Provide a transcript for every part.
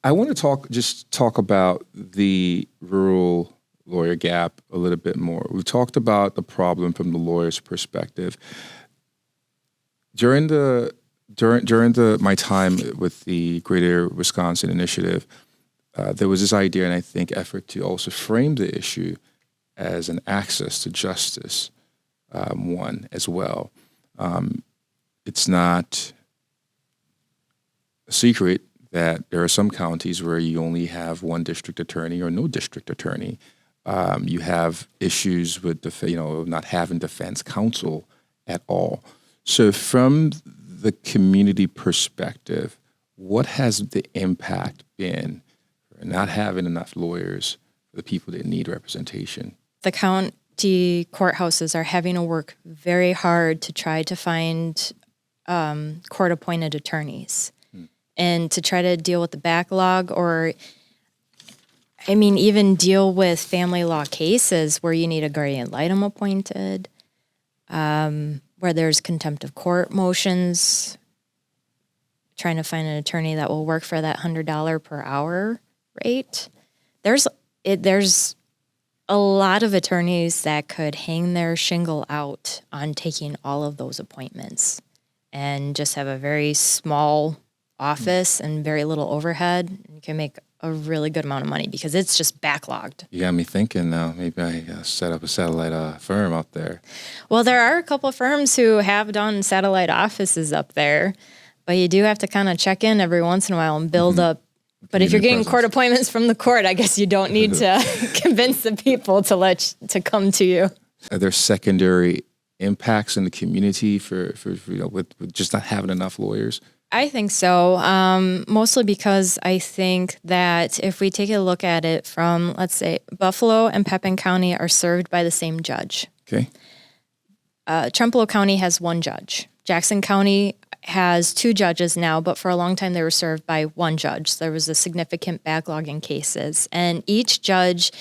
I want to talk about the rural lawyer gap a little bit more. We've talked about the problem from the lawyer's perspective. During my time with the Greater Wisconsin Initiative, there was this idea and I think effort to also frame the issue as an access to justice one as well. It's not a secret that there are some counties where you only have one district attorney or no district attorney. You have issues with not having defense counsel at all. So from the community perspective, what has the impact been for not having enough lawyers for the people that need representation? The county courthouses are having to work very hard to try to find court-appointed attorneys and to try to deal with the backlog or, even deal with family law cases where you need a guardian ad litem appointed, where there's contempt of court motions, trying to find an attorney that will work for that $100 per hour rate. There's a lot of attorneys that could hang their shingle out on taking all of those appointments and just have a very small office and very little overhead. You can make a really good amount of money because it's just backlogged. You got me thinking now. Maybe I set up a satellite firm out there. Well, there are a couple of firms who have done satellite offices up there, but you do have to kind of check in every once in a while and build up. But if you're getting court appointments from the court, I guess you don't need to convince the people to come to you. Are there secondary impacts in the community for with just not having enough lawyers? I think so, mostly because I think that if we take a look at it from, let's say, Buffalo and Pepin County are served by the same judge. Okay. Trempealeau County has one judge. Jackson County has two judges now, but for a long time they were served by one judge. So there was a significant backlog in cases, and each judge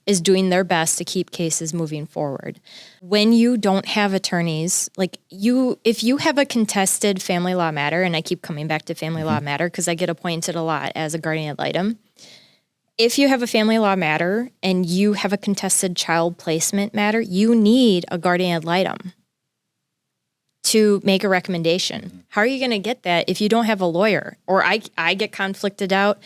is doing their best to keep cases moving forward. When you don't have attorneys, if you have a contested family law matter, and I keep coming back to family law matter because I get appointed a lot as a guardian ad litem. If you have a family law matter and you have a contested child placement matter, you need a guardian ad litem to make a recommendation. How are you going to get that if you don't have a lawyer? Or I get conflicted out.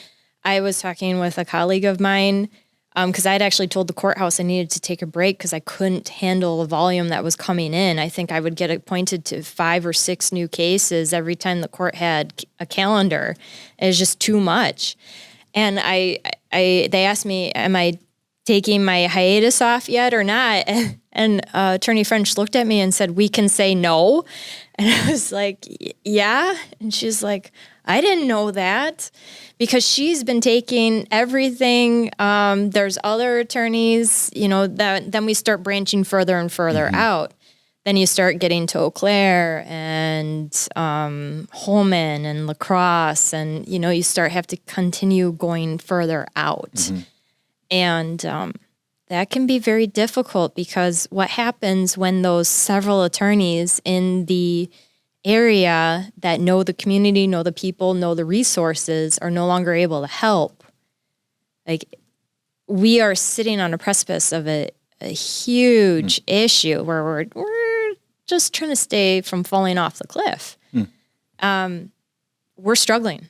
I was talking with a colleague of mine because I had actually told the courthouse I needed to take a break because I couldn't handle the volume that was coming in. I think I would get appointed to 5 or 6 new cases every time the court had a calendar. It was just too much. And they asked me, am I taking my hiatus off yet or not? And Attorney French looked at me and said, we can say no. And I was like, yeah. And she's like, I didn't know that, because she's been taking everything. There's other attorneys, that then we start branching further and further out. Then you start getting to Eau Claire and Holman and La Crosse, and you have to continue going further out. And that can be very difficult, because what happens when those several attorneys in the area that know the community, know the people, know the resources are no longer able to help? We are sitting on a precipice of a huge issue where we're just trying to stay from falling off the cliff. We're struggling.